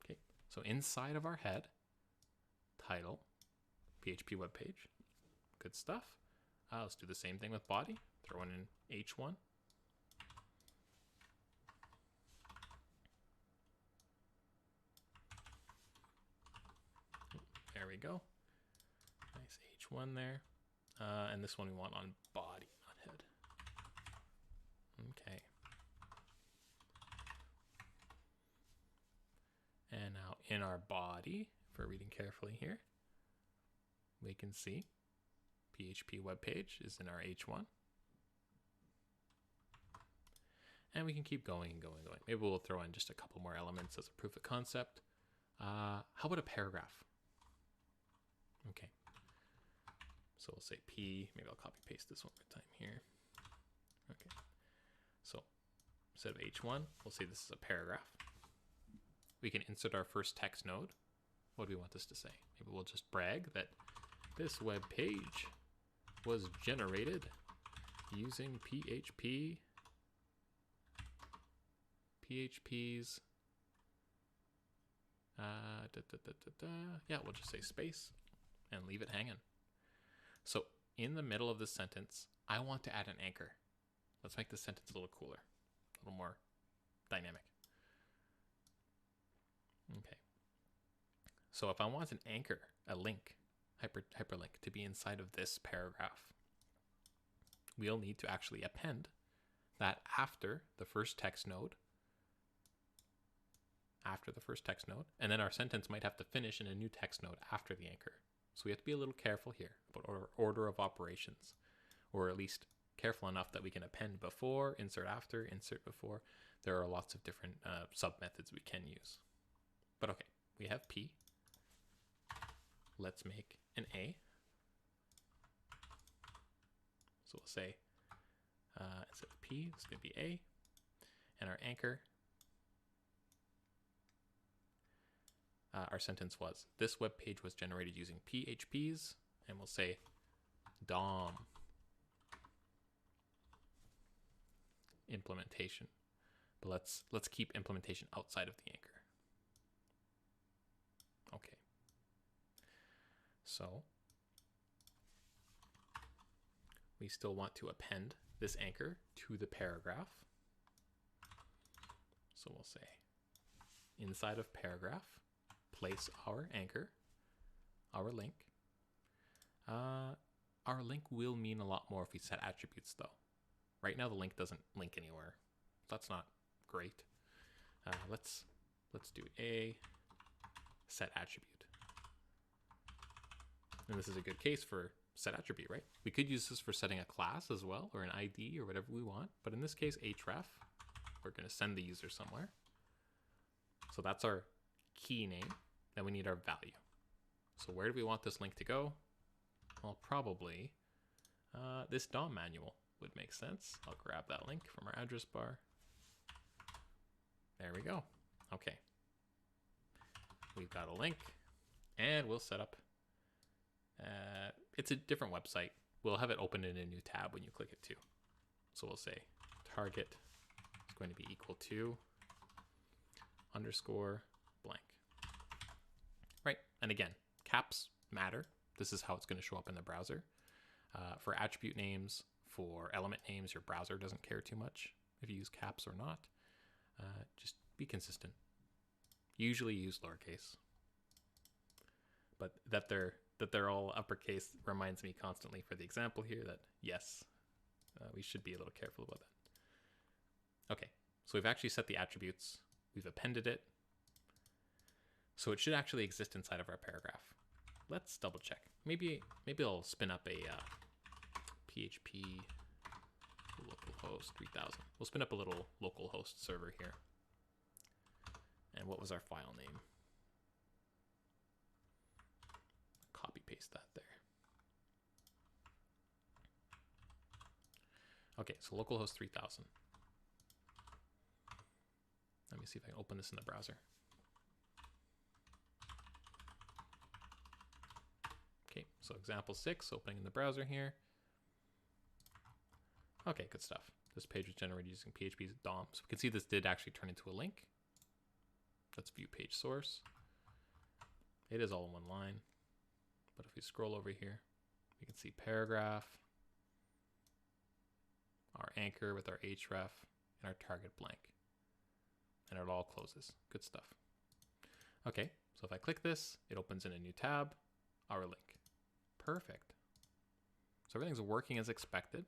Okay, so inside of our head, title, PHP web page, good stuff. Let's do the same thing with body. Throw in H1. There we go. Nice H1 there. And this one we want on body, not head. Okay. And now in our body, if we're reading carefully here, we can see PHP web page is in our H1. And we can keep going and going and going. Maybe we'll throw in just a couple more elements as a proof of concept. How about a paragraph? Okay. So we'll say P, maybe I'll copy paste this one more time here. Okay. So instead of H1, we'll say this is a paragraph. We can insert our first text node. What do we want this to say? Maybe we'll just brag that this web page was generated using PHP's yeah, we'll just say space and leave it hanging. So in the middle of this sentence, I want to add an anchor. Let's make this sentence a little cooler, a little more dynamic. Okay. So if I want an anchor, a link, hyperlink to be inside of this paragraph, we'll need to actually append that after the first text node, and then our sentence might have to finish in a new text node after the anchor. So we have to be a little careful here about order of operations, or at least careful enough that we can append before, insert after, insert before. There are lots of different sub methods we can use. But okay, we have P. Let's make an A. So we'll say instead of P, it's going to be A. And our anchor, our sentence was, this web page was generated using PHPs, and we'll say DOM implementation. But let's keep implementation outside of the anchor. Okay. So we still want to append this anchor to the paragraph. So we'll say inside of paragraph, place our anchor, our link. Our link will mean a lot more if we set attributes though. Right now the link doesn't link anywhere. That's not great. Let's do a set attribute. And this is a good case for set attribute, right? We could use this for setting a class as well, or an ID or whatever we want. But in this case, href, we're going to send the user somewhere. So that's our key name. Then we need our value. So where do we want this link to go? Well, probably this DOM manual would make sense. I'll grab that link from our address bar. There we go. Okay. We've got a link, and we'll set up. It's a different website. We'll have it open in a new tab when you click it too. So we'll say target is going to be equal to _ blank. Right, and again, caps matter. This is how it's going to show up in the browser. For attribute names, for element names, your browser doesn't care too much if you use caps or not. Just be consistent. Usually use lowercase. But that they're all uppercase reminds me constantly for the example here that yes, we should be a little careful about that. Okay, so we've actually set the attributes. We've appended it. So it should actually exist inside of our paragraph. Let's double check. Maybe I'll spin up a PHP localhost 3000. We'll spin up a little localhost server here. And what was our file name? Copy paste that there. Okay, so localhost 3000. Let me see if I can open this in the browser. Okay, so example 6, opening in the browser here. Okay, good stuff. This page was generated using PHP DOM. So we can see this did actually turn into a link. Let's view page source. It is all in one line. But if we scroll over here, we can see paragraph, our anchor with our href, and our target blank. And it all closes. Good stuff. Okay, so if I click this, it opens in a new tab, our link. Perfect. So everything's working as expected.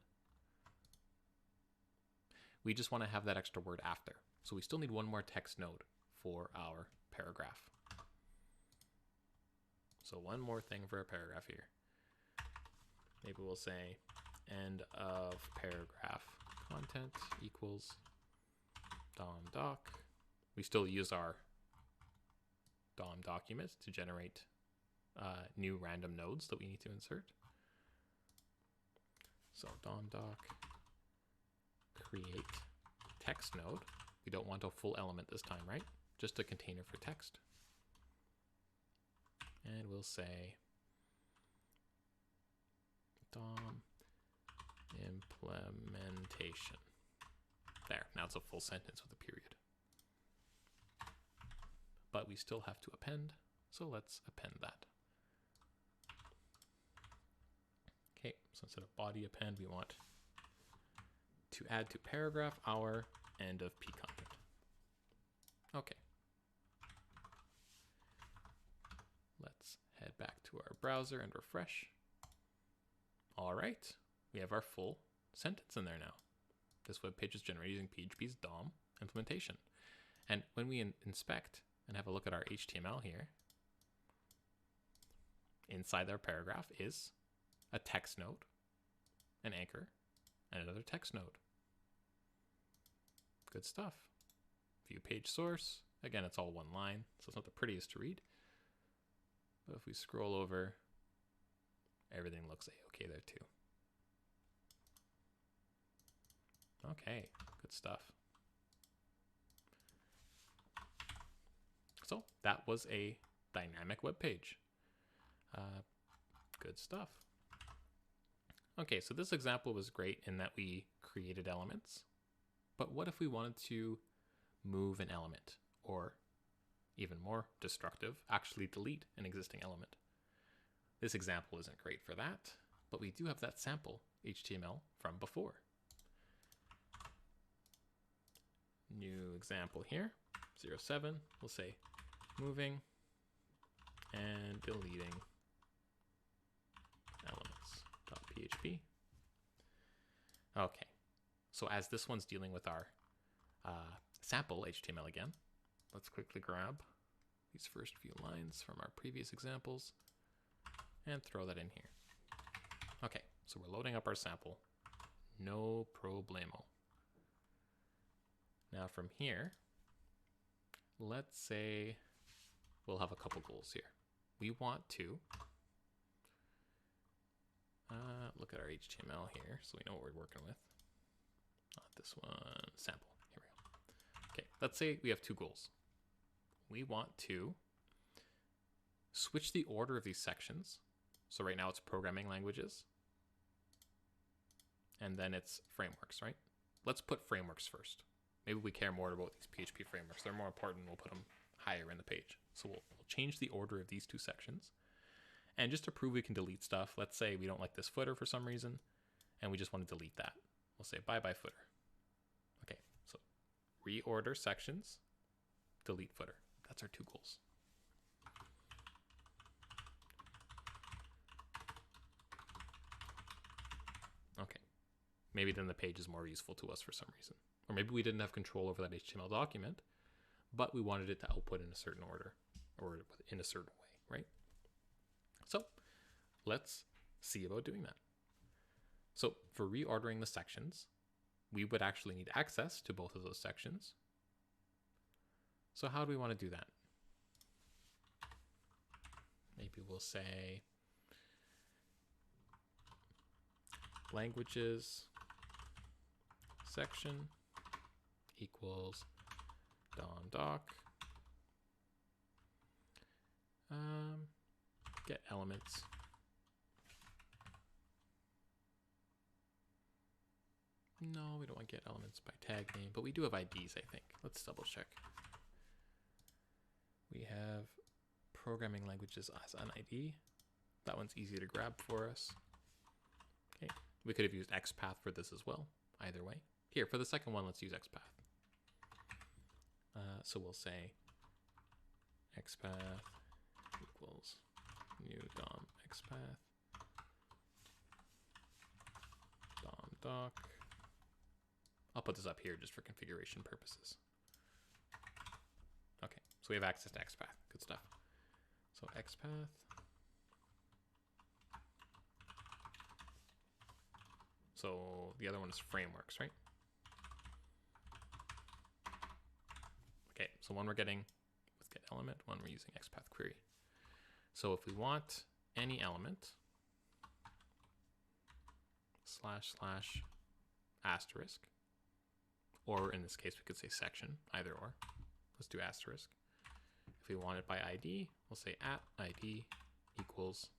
We just want to have that extra word after. So we still need one more text node for our paragraph. So one more thing for a paragraph here. Maybe we'll say end of paragraph content equals DOM doc. We still use our DOM document to generate new random nodes that we need to insert. So DOM doc create text node. We don't want a full element this time, right? Just a container for text. And we'll say DOM implementation. There, now it's a full sentence with a period. But we still have to append, so let's append that. Okay, so instead of body append, we want to add to paragraph our end of P content. Okay. Let's head back to our browser and refresh. All right, we have our full sentence in there now. This web page is generated using PHP's DOM implementation. And when we inspect and have a look at our HTML here, inside our paragraph is a text node, an anchor, and another text node. Good stuff. View page source. Again, it's all one line, so it's not the prettiest to read. But if we scroll over, everything looks okay there too. Okay, good stuff. So that was a dynamic web page. Good stuff. Okay, so this example was great in that we created elements. But what if we wanted to move an element, or even more destructive, actually delete an existing element? This example isn't great for that, but we do have that sample HTML from before. New example here, 07, we'll say moving and deleting elements.php. Okay, so as this one's dealing with our sample HTML again, let's quickly grab these first few lines from our previous examples and throw that in here. Okay, so we're loading up our sample. No problemo. Now from here, let's say we'll have a couple goals here. We want to look at our HTML here so we know what we're working with. Not this one, sample. Here we go. Okay, let's say we have two goals. We want to switch the order of these sections. So right now it's programming languages, and then it's frameworks, right? Let's put frameworks first. Maybe we care more about these PHP frameworks. They're more important. We'll put them higher in the page. So we'll change the order of these two sections. And just to prove we can delete stuff, let's say we don't like this footer for some reason, and we just want to delete that. We'll say bye-bye footer. Okay, so reorder sections, delete footer. That's our two goals. Okay, maybe then the page is more useful to us for some reason. Or maybe we didn't have control over that HTML document, but we wanted it to output in a certain order or in a certain way, right? So let's see about doing that. So for reordering the sections, we would actually need access to both of those sections. So how do we want to do that? Maybe we'll say languages section equals DOM doc get elements no, we don't want to get elements by tag name, but we do have IDs, I think. Let's double check. We have programming languages as an ID. That one's easy to grab for us. Okay, we could have used XPath for this as well. Either way. Here, for the second one, let's use XPath. So we'll say XPath equals new DOM XPath DOM doc. I'll put this up here just for configuration purposes. Okay, so we have access to XPath. Good stuff. So XPath. So the other one is frameworks, right? Okay, so one we're getting with get element, one we're using XPath query. So if we want any element, / asterisk, or in this case we could say section, either or. Let's do asterisk. If we want it by ID, we'll say @ID equals,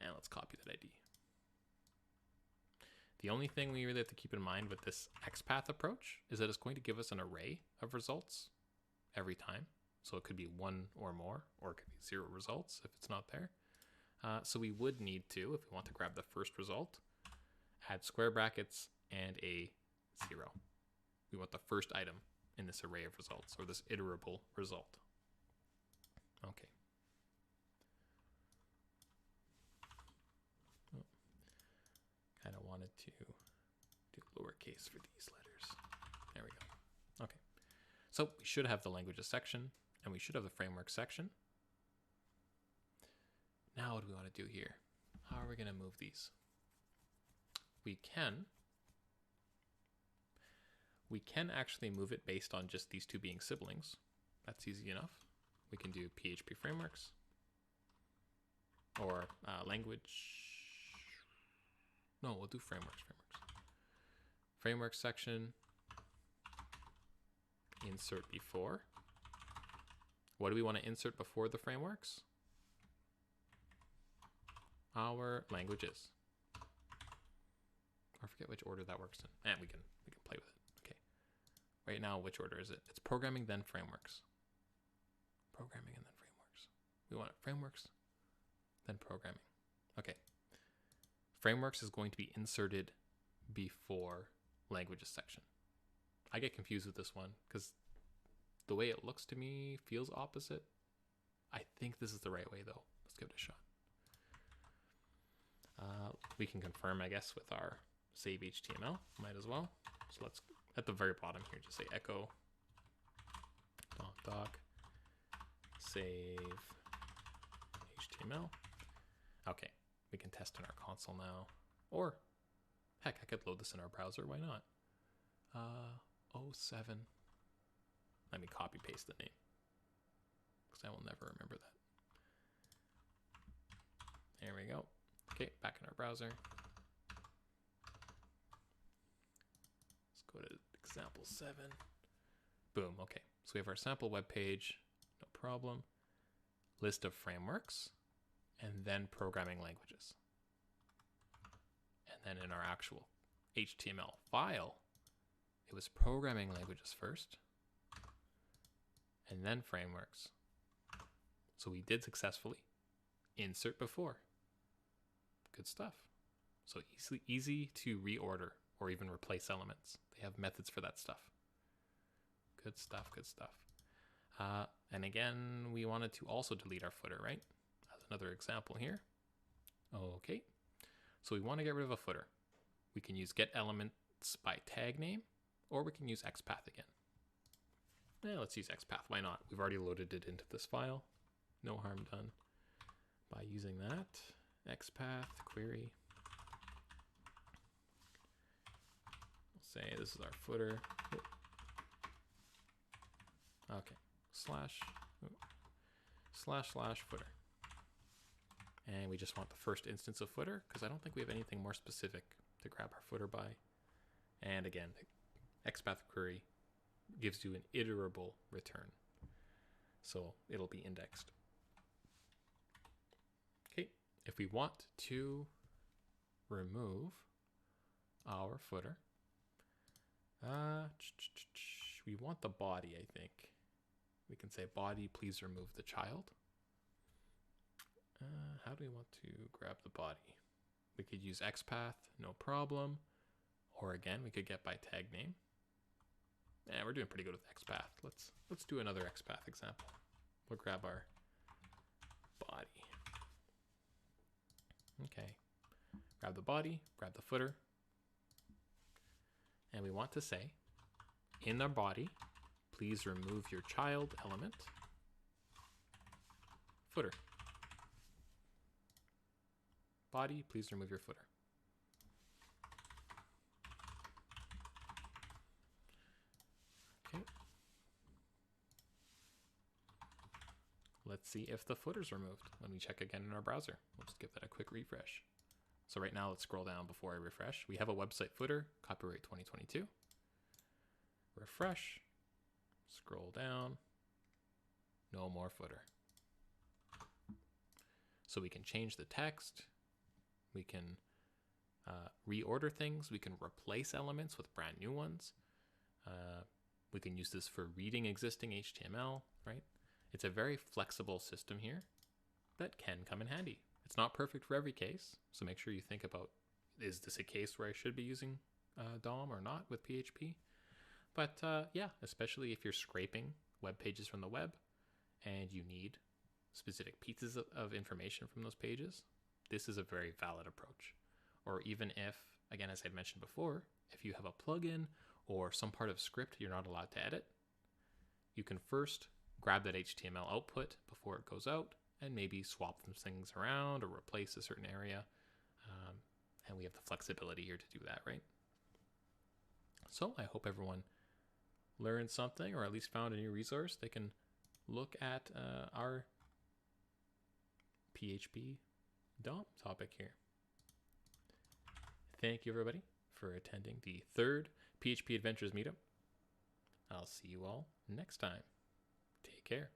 and let's copy that ID. The only thing we really have to keep in mind with this XPath approach is that it's going to give us an array of results every time. So it could be one or more, or it could be 0 results if it's not there. So we would need to, if we want to grab the first result, add square brackets and a 0. We want the first item in this array of results, or this iterable result. Okay. Oh, kind of wanted to do lowercase for these letters. There we go. Okay. So we should have the languages section, and we should have the framework section. Now what do we want to do here? How are we going to move these? We can actually move it based on just these two being siblings. That's easy enough. We can do PHP frameworks or language. No, we'll do frameworks. Framework section, insert before. What do we want to insert before the frameworks? Our languages. I forget which order that works in. And we can play with it. Okay. Right now, which order is it? It's programming, then frameworks. Programming and then frameworks. We want frameworks, then programming. Okay. Frameworks is going to be inserted before languages section. I get confused with this one because the way it looks to me feels opposite. I think this is the right way though. Let's give it a shot. We can confirm, I guess, with our save HTML. Might as well. So let's, at the very bottom here, just say echo doc save HTML. Okay, we can test in our console now. Or, heck, I could load this in our browser. Why not? 07. Let me copy paste the name, because I will never remember that. There we go. Okay, back in our browser. Let's go to example 7. Boom, okay. So we have our sample web page, no problem. List of frameworks, and then programming languages. And then in our actual HTML file, it was programming languages first, and then frameworks. So we did successfully insert before. Good stuff. So easy to reorder or even replace elements. They have methods for that stuff. Good stuff, good stuff. And again, we wanted to also delete our footer, right? As another example here. Okay. So we want to get rid of a footer. We can use get elements by tag name, or we can use XPath again. Let's use XPath. Why not? We've already loaded it into this file. No harm done by using that. XPath query. We'll say this is our footer. Okay, slash footer. And we just want the first instance of footer because I don't think we have anything more specific to grab our footer by. And again, the XPath query gives you an iterable return. So it'll be indexed. Okay, if we want to remove our footer, we want the body, I think. We can say body, please remove the child. How do we want to grab the body? We could use XPath, no problem. Or again, we could get by tag name. We're doing pretty good with XPath. Let's do another XPath example. We'll grab our body. Okay. Grab the body, grab the footer. And we want to say, in our body, please remove your child element. Footer. Body, please remove your footer. Okay. Let's see if the footer's removed when we check again in our browser. We'll just give that a quick refresh. So right now, let's scroll down before I refresh. We have a website footer, copyright 2022. Refresh, scroll down, no more footer. So we can change the text. We can reorder things. We can replace elements with brand new ones. We can use this for reading existing HTML, right? It's a very flexible system here that can come in handy. It's not perfect for every case, so make sure you think about, is this a case where I should be using DOM or not with PHP. But yeah, especially if you're scraping web pages from the web and you need specific pieces of information from those pages, this is a very valid approach. Or even if, again, as I mentioned before, if you have a plugin or some part of script you're not allowed to edit, you can first grab that HTML output before it goes out and maybe swap some things around or replace a certain area. And we have the flexibility here to do that, right? So I hope everyone learned something or at least found a new resource. They can look at our PHP DOM topic here. Thank you, everybody, for attending the 3rd PHP Adventures meetup. I'll see you all next time. Take care.